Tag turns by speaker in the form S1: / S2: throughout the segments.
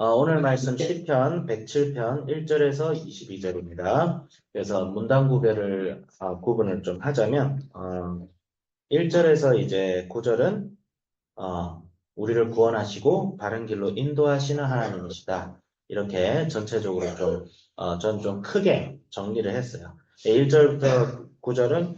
S1: 오늘 말씀 시편 107편 1절에서 22절입니다. 그래서 문단 구분을 좀 하자면 1절에서 이제 9절은 우리를 구원하시고 바른 길로 인도하시는 하나님이시다. 이렇게 전체적으로 전 좀 크게 정리를 했어요. 1절부터 9절은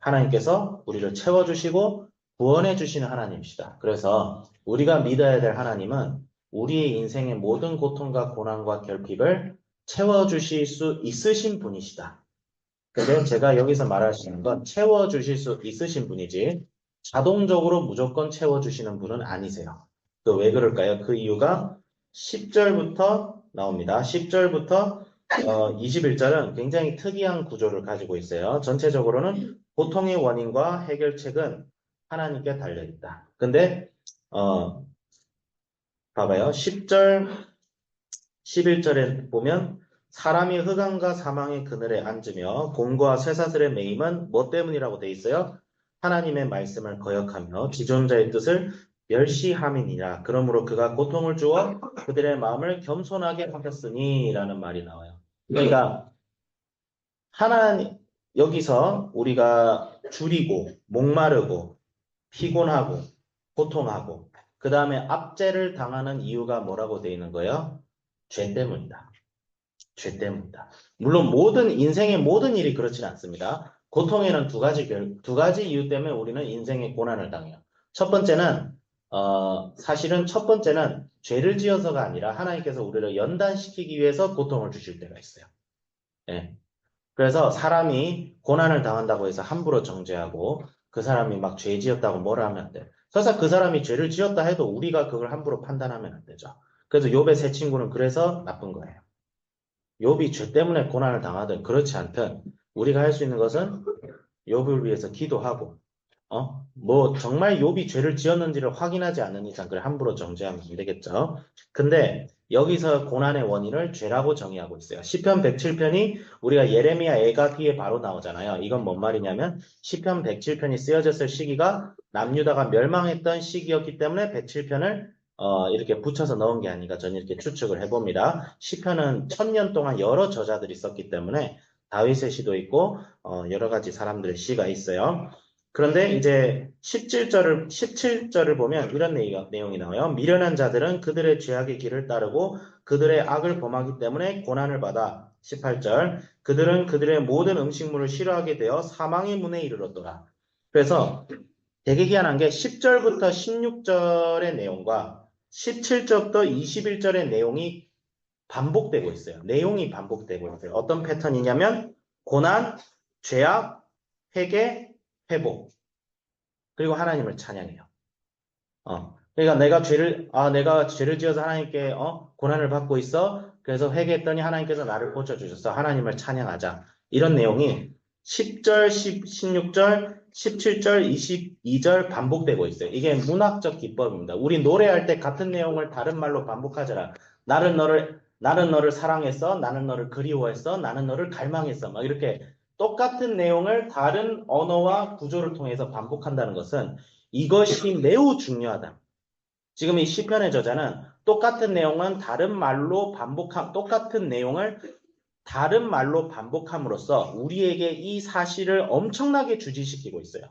S1: 하나님께서 우리를 채워주시고 구원해 주시는 하나님이시다. 그래서 우리가 믿어야 될 하나님은 우리의 인생의 모든 고통과 고난과 결핍을 채워주실 수 있으신 분이시다. 근데 제가 여기서 말하시는 건 채워주실 수 있으신 분이지 자동적으로 무조건 채워주시는 분은 아니세요. 그 왜 그럴까요? 그 이유가 10절부터 나옵니다. 10절부터 21절은 굉장히 특이한 구조를 가지고 있어요. 전체적으로는 고통의 원인과 해결책은 하나님께 달려있다. 근데 봐봐요. 10절, 11절에 보면 사람이 흑암과 사망의 그늘에 앉으며 곰과 쇠사슬에 매임은 뭐 때문이라고 돼 있어요? 하나님의 말씀을 거역하며 기존자의 뜻을 멸시함이니라. 그러므로 그가 고통을 주어 그들의 마음을 겸손하게 하셨으니 라는 말이 나와요. 그러니까 하나님 여기서 우리가 줄이고 목마르고 피곤하고 고통하고 그 다음에 압제를 당하는 이유가 뭐라고 돼 있는 거예요? 죄 때문이다. 죄 때문이다. 물론 인생의 모든 일이 그렇진 않습니다. 고통에는 두 가지 이유 때문에 우리는 인생의 고난을 당해요. 첫 번째는, 사실은 첫 번째는 죄를 지어서가 아니라 하나님께서 우리를 연단시키기 위해서 고통을 주실 때가 있어요. 예. 그래서 사람이 고난을 당한다고 해서 함부로 정죄하고 그 사람이 막 죄 지었다고 뭐라 하면 안 돼. 설사 그 사람이 죄를 지었다 해도 우리가 그걸 함부로 판단하면 안 되죠. 그래서 욥의 세 친구는 그래서 나쁜 거예요. 욥이 죄 때문에 고난을 당하든 그렇지 않든 우리가 할 수 있는 것은 욥을 위해서 기도하고 뭐 정말 욥이 죄를 지었는지를 확인하지 않는 이상 그래 함부로 정죄하면 안 되겠죠. 근데 여기서 고난의 원인을 죄라고 정의하고 있어요. 시편 107편이 우리가 예레미야 애가 뒤에 바로 나오잖아요. 이건 뭔 말이냐면 시편 107편이 쓰여졌을 시기가 남유다가 멸망했던 시기였기 때문에 107편을 이렇게 붙여서 넣은 게 아닌가 저는 이렇게 추측을 해봅니다. 시편은 1000년 동안 여러 저자들이 썼기 때문에 다윗의 시도 있고 여러 가지 사람들의 시가 있어요. 그런데 이제 17절을 보면 이런 내용이 나와요. 미련한 자들은 그들의 죄악의 길을 따르고 그들의 악을 범하기 때문에 고난을 받아. 18절. 그들은 그들의 모든 음식물을 싫어하게 되어 사망의 문에 이르렀더라. 그래서 되게 희한한 게 10절부터 16절의 내용과 17절부터 21절의 내용이 반복되고 있어요. 내용이 반복되고 있어요. 어떤 패턴이냐면 고난, 죄악, 회개, 회복. 그리고 하나님을 찬양해요. 그러니까 내가 죄를 지어서 하나님께, 고난을 받고 있어. 그래서 회개했더니 하나님께서 나를 고쳐주셨어. 하나님을 찬양하자. 이런 내용이 10절, 16절, 17절, 22절 반복되고 있어요. 이게 문학적 기법입니다. 우리 노래할 때 같은 내용을 다른 말로 반복하잖아. 나는 너를 사랑했어. 나는 너를 그리워했어. 나는 너를 갈망했어. 막 이렇게 똑같은 내용을 다른 언어와 구조를 통해서 반복한다는 것은 이것이 매우 중요하다. 지금 이 시편의 저자는 똑같은 내용은 똑같은 내용을 다른 말로 반복함으로써 우리에게 이 사실을 엄청나게 주지시키고 있어요.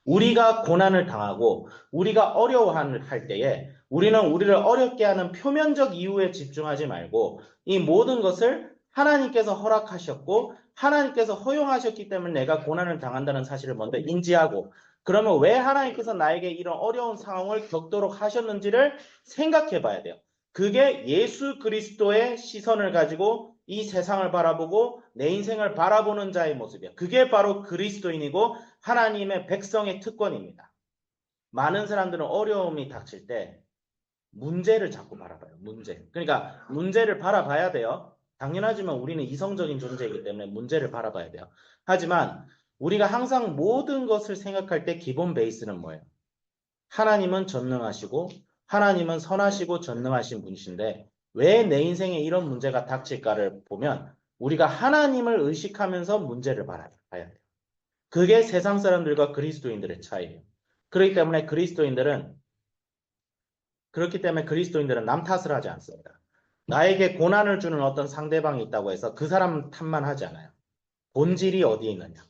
S1: 우리가 고난을 당하고 우리가 어려워할 때에 우리는 우리를 어렵게 하는 표면적 이유에 집중하지 말고 이 모든 것을 하나님께서 허락하셨고 하나님께서 허용하셨기 때문에 내가 고난을 당한다는 사실을 먼저 인지하고 그러면 왜 하나님께서 나에게 이런 어려운 상황을 겪도록 하셨는지를 생각해 봐야 돼요. 그게 예수 그리스도의 시선을 가지고 이 세상을 바라보고 내 인생을 바라보는 자의 모습이야. 그게 바로 그리스도인이고 하나님의 백성의 특권입니다. 많은 사람들은 어려움이 닥칠 때 문제를 자꾸 바라봐요. 문제. 그러니까 문제를 바라봐야 돼요. 당연하지만 우리는 이성적인 존재이기 때문에 문제를 바라봐야 돼요. 하지만 우리가 항상 모든 것을 생각할 때 기본 베이스는 뭐예요? 하나님은 전능하시고 하나님은 선하시고 전능하신 분이신데 왜 내 인생에 이런 문제가 닥칠까를 보면 우리가 하나님을 의식하면서 문제를 봐야 돼요. 그게 세상 사람들과 그리스도인들의 차이예요. 그렇기 때문에 그리스도인들은 그렇기 때문에 그리스도인들은 남 탓을 하지 않습니다. 나에게 고난을 주는 어떤 상대방이 있다고 해서 그 사람 탓만 하지 않아요. 본질이 어디에 있느냐.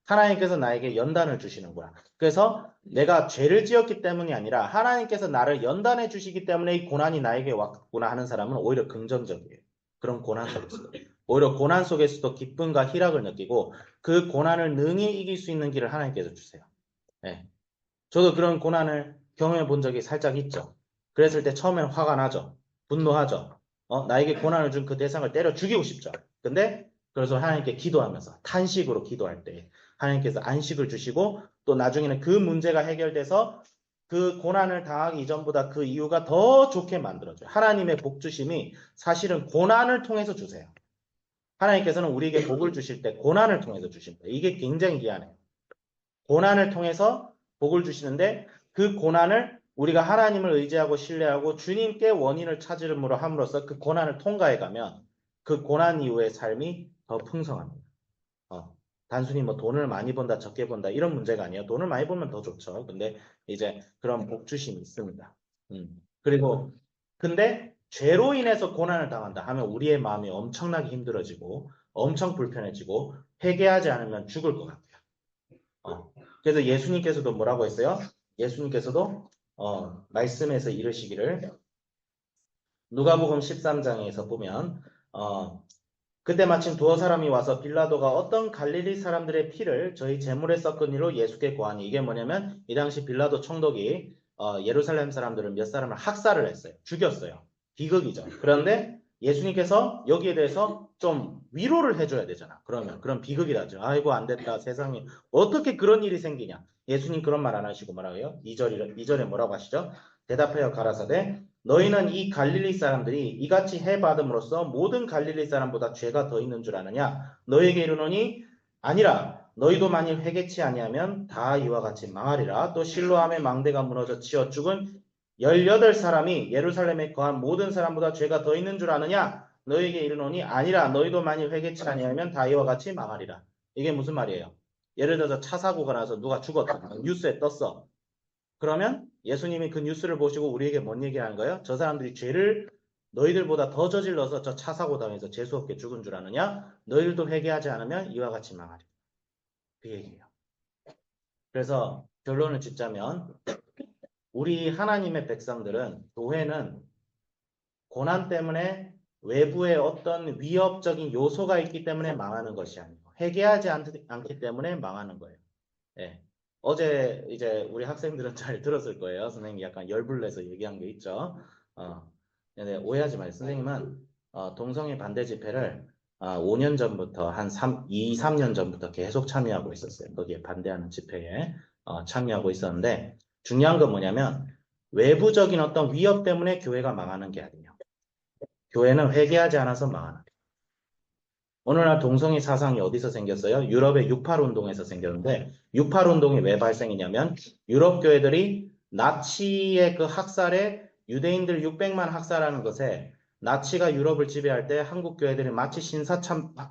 S1: 하나님께서 나에게 연단을 주시는구나. 그래서 내가 죄를 지었기 때문이 아니라 하나님께서 나를 연단해 주시기 때문에 이 고난이 나에게 왔구나 하는 사람은 오히려 긍정적이에요. 그런 고난 속에서도. 오히려 고난 속에서도 기쁨과 희락을 느끼고 그 고난을 능히 이길 수 있는 길을 하나님께서 주세요. 네. 저도 그런 고난을 경험해 본 적이 살짝 있죠. 그랬을 때 처음엔 화가 나죠. 분노하죠. 나에게 고난을 준 그 대상을 때려 죽이고 싶죠. 근데 그래서 하나님께 기도하면서 탄식으로 기도할 때 하나님께서 안식을 주시고 또 나중에는 그 문제가 해결돼서 그 고난을 당하기 이전보다 그 이유가 더 좋게 만들어줘요. 하나님의 복 주심이 사실은 고난을 통해서 주세요. 하나님께서는 우리에게 복을 주실 때 고난을 통해서 주십니다. 이게 굉장히 희한해요. 고난을 통해서 복을 주시는데 그 고난을 우리가 하나님을 의지하고 신뢰하고 주님께 원인을 찾으므로 함으로써 그 고난을 통과해가면 그 고난 이후의 삶이 더 풍성합니다. 단순히 뭐 돈을 많이 번다 적게 번다 이런 문제가 아니에요. 돈을 많이 벌면 더 좋죠. 근데 이제 그런 복 주심이 있습니다. 그리고 근데 죄로 인해서 고난을 당한다 하면 우리의 마음이 엄청나게 힘들어지고 엄청 불편해지고 회개하지 않으면 죽을 것 같아요. 그래서 예수님께서도 뭐라고 했어요? 예수님께서도 말씀에서 이르시기를 누가복음 13장에서 보면 그때 마침 두어 사람이 와서 빌라도가 어떤 갈릴리 사람들의 피를 저희 제물에 섞은 이로 예수께 고하니 이게 뭐냐면 이 당시 빌라도 총독이 예루살렘 사람들을 몇 사람을 학살을 했어요. 죽였어요. 비극이죠. 그런데 예수님께서 여기에 대해서 좀 위로를 해줘야 되잖아. 그러면 그런 비극이라죠. 아이고 안 됐다 세상에 어떻게 그런 일이 생기냐. 예수님 그런 말 안 하시고 뭐라고 해요? 2절에 뭐라고 하시죠? 대답하여 가라사대 너희는 이 갈릴리 사람들이 이같이 해받음으로써 모든 갈릴리 사람보다 죄가 더 있는 줄 아느냐? 너희에게 이르노니 아니라 너희도 만일 회개치 아니하면 다 이와 같이 망하리라. 또 실로암의 망대가 무너져 치어 죽은 18사람이 예루살렘에 거한 모든 사람보다 죄가 더 있는 줄 아느냐? 너희에게 이르노니 아니라 너희도 만일 회개치 아니하면 다 이와 같이 망하리라. 이게 무슨 말이에요? 예를 들어서 차 사고가 나서 누가 죽었다. 뉴스에 떴어. 그러면 예수님이 그 뉴스를 보시고 우리에게 뭔 얘기하는 거예요? 저 사람들이 죄를 너희들보다 더 저질러서 저 차 사고 당해서 재수없게 죽은 줄 아느냐? 너희들도 회개하지 않으면 이와 같이 망하리. 그 얘기예요. 그래서 결론을 짓자면 우리 하나님의 백성들은 교회는 고난 때문에 외부에 어떤 위협적인 요소가 있기 때문에 망하는 것이 아니고 회개하지 않기 때문에 망하는 거예요. 예. 어제 이제 우리 학생들은 잘 들었을 거예요. 선생님이 약간 열불 내서 얘기한 게 있죠. 근데 오해하지 마세요. 선생님은 동성애 반대 집회를 5년 전부터 한 2, 3년 전부터 계속 참여하고 있었어요. 거기에 반대하는 집회에 참여하고 있었는데 중요한 건 뭐냐면 외부적인 어떤 위협 때문에 교회가 망하는 게 아니에요. 교회는 회개하지 않아서 망하는 거예요. 오늘날 동성애 사상이 어디서 생겼어요? 유럽의 68운동에서 생겼는데 68운동이 왜 발생했냐면 유럽 교회들이 나치의 그 학살에 유대인들 600만 학살하는 것에 나치가 유럽을 지배할 때 한국 교회들이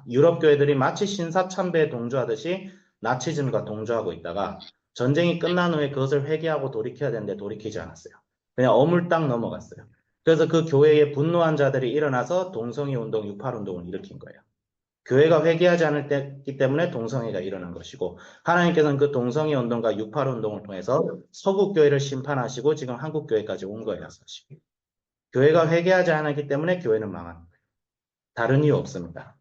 S1: 유럽 교회들이 마치 신사참배에 동조하듯이 나치즘과 동조하고 있다가 전쟁이 끝난 후에 그것을 회개하고 돌이켜야 되는데 돌이키지 않았어요. 그냥 어물딱 넘어갔어요. 그래서 그 교회에 분노한 자들이 일어나서 동성애 운동, 68운동을 일으킨 거예요. 교회가 회개하지 않을 때기 때문에 동성애가 일어난 것이고 하나님께서는 그 동성애 운동과 68운동을 통해서 서구 교회를 심판하시고 지금 한국 교회까지 온 거예요. 사실. 교회가 회개하지 않았기 때문에 교회는 망하는 거예요. 다른 이유 없습니다.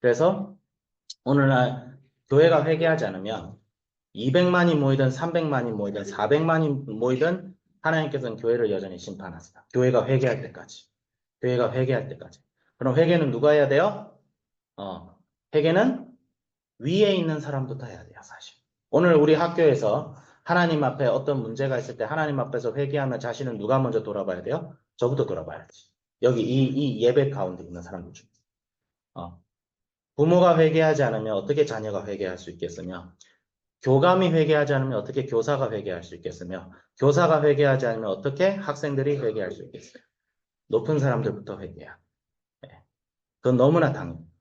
S1: 그래서 오늘날 교회가 회개하지 않으면 200만이 모이든 300만이 모이든 400만이 모이든 하나님께서는 교회를 여전히 심판하세요. 교회가 회개할 때까지. 교회가 회개할 때까지. 그럼 회개는 누가 해야 돼요? 회개는 위에 있는 사람부터 해야 돼요, 사실. 오늘 우리 학교에서 하나님 앞에 어떤 문제가 있을 때 하나님 앞에서 회개하면 자신은 누가 먼저 돌아봐야 돼요? 저부터 돌아봐야지. 여기 이 예배 가운데 있는 사람들 중에. 부모가 회개하지 않으면 어떻게 자녀가 회개할 수 있겠으며, 교감이 회개하지 않으면 어떻게 교사가 회개할 수 있겠으며, 교사가 회개하지 않으면 어떻게 학생들이 회개할 수 있겠어요? 높은 사람들부터 회개해야. 그건 너무나 당연해요.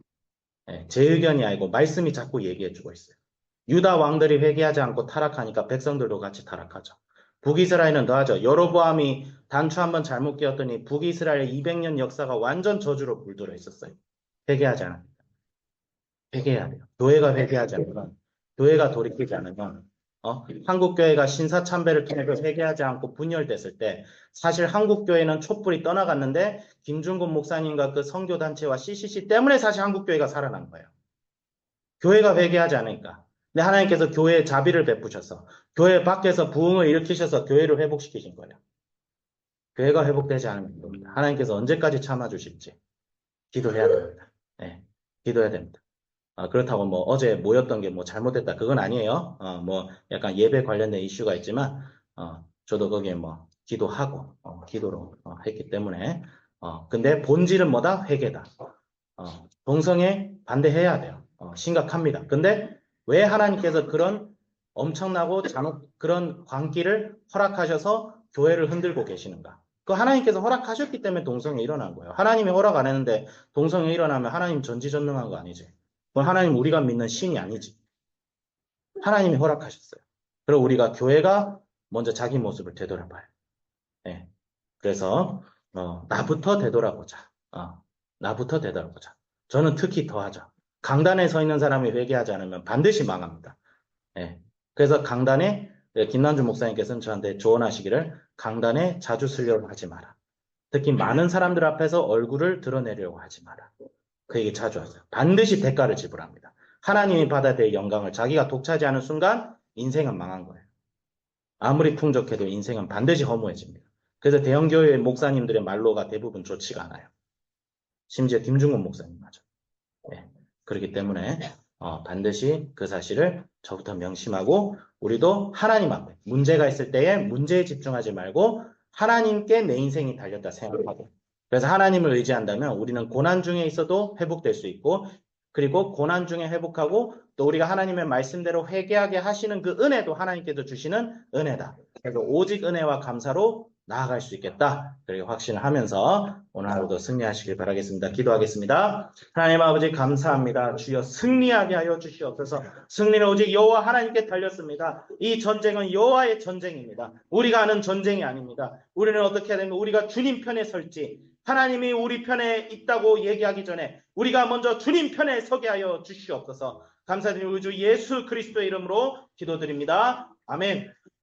S1: 제 의견이 아니고 말씀이 자꾸 얘기해주고 있어요. 유다 왕들이 회개하지 않고 타락하니까 백성들도 같이 타락하죠. 북이스라엘은 더하죠. 여로보암이 단추 한번 잘못 끼웠더니 북이스라엘 200년 역사가 완전 저주로 물들어 있었어요. 회개하지 않아요. 회개해야 돼요. 교회가 회개하지 않으면, 교회가 돌이키지 않으면, 한국교회가 신사참배를 통해서 회개하지 않고 분열됐을 때, 사실 한국교회는 촛불이 떠나갔는데, 김중곤 목사님과 그 선교단체와 CCC 때문에 사실 한국교회가 살아난 거예요. 교회가 회개하지 않으니까. 근데 하나님께서 교회에 자비를 베푸셔서, 교회 밖에서 부흥을 일으키셔서 교회를 회복시키신 거예요. 교회가 회복되지 않으면 됩니다. 하나님께서 언제까지 참아주실지 기도해야 됩니다. 네, 기도해야 됩니다. 그렇다고 뭐 어제 모였던 게 뭐 잘못됐다 그건 아니에요. 뭐 약간 예배 관련된 이슈가 있지만 저도 거기에 뭐 기도하고 기도로 했기 때문에 근데 본질은 뭐다? 회개다. 동성애 반대해야 돼요. 심각합니다. 근데 왜 하나님께서 그런 엄청나고 그런 광기를 허락하셔서 교회를 흔들고 계시는가? 그 하나님께서 허락하셨기 때문에 동성애 일어난 거예요. 하나님이 허락 안 했는데 동성애 일어나면 하나님 전지전능한 거 아니지? 그건 하나님 우리가 믿는 신이 아니지. 하나님이 허락하셨어요. 그리고 우리가 교회가 먼저 자기 모습을 되돌아봐요. 네. 그래서 나부터 되돌아보자. 나부터 되돌아보자. 저는 특히 더하죠. 강단에 서 있는 사람이 회개하지 않으면 반드시 망합니다. 네. 그래서 강단에 김난주 목사님께서는 저한테 조언하시기를 강단에 자주 쓰려고 하지 마라. 특히 많은 사람들 앞에서 얼굴을 드러내려고 하지 마라. 그 얘기 자주 하세요. 반드시 대가를 지불합니다. 하나님이 받아야 될 영광을 자기가 독차지하는 순간 인생은 망한 거예요. 아무리 풍족해도 인생은 반드시 허무해집니다. 그래서 대형교회 목사님들의 말로가 대부분 좋지가 않아요. 심지어 김중곤 목사님마저. 네. 그렇기 때문에 반드시 그 사실을 저부터 명심하고 우리도 하나님 앞에 문제가 있을 때에 문제에 집중하지 말고 하나님께 내 인생이 달렸다 생각하고 그래서 하나님을 의지한다면 우리는 고난 중에 있어도 회복될 수 있고 그리고 고난 중에 회복하고 또 우리가 하나님의 말씀대로 회개하게 하시는 그 은혜도 하나님께서 주시는 은혜다. 그래서 오직 은혜와 감사로 나아갈 수 있겠다. 그렇게 확신을 하면서 오늘 하루도 승리하시길 바라겠습니다. 기도하겠습니다. 하나님 아버지 감사합니다. 주여 승리하게 하여 주시옵소서. 승리는 오직 여호와 하나님께 달렸습니다. 이 전쟁은 여호와의 전쟁입니다. 우리가 하는 전쟁이 아닙니다. 우리는 어떻게 해야 되면 우리가 주님 편에 설지 하나님이 우리 편에 있다고 얘기하기 전에 우리가 먼저 주님 편에 서게 하여 주시옵소서. 감사드리고 주 예수 그리스도의 이름으로 기도드립니다. 아멘.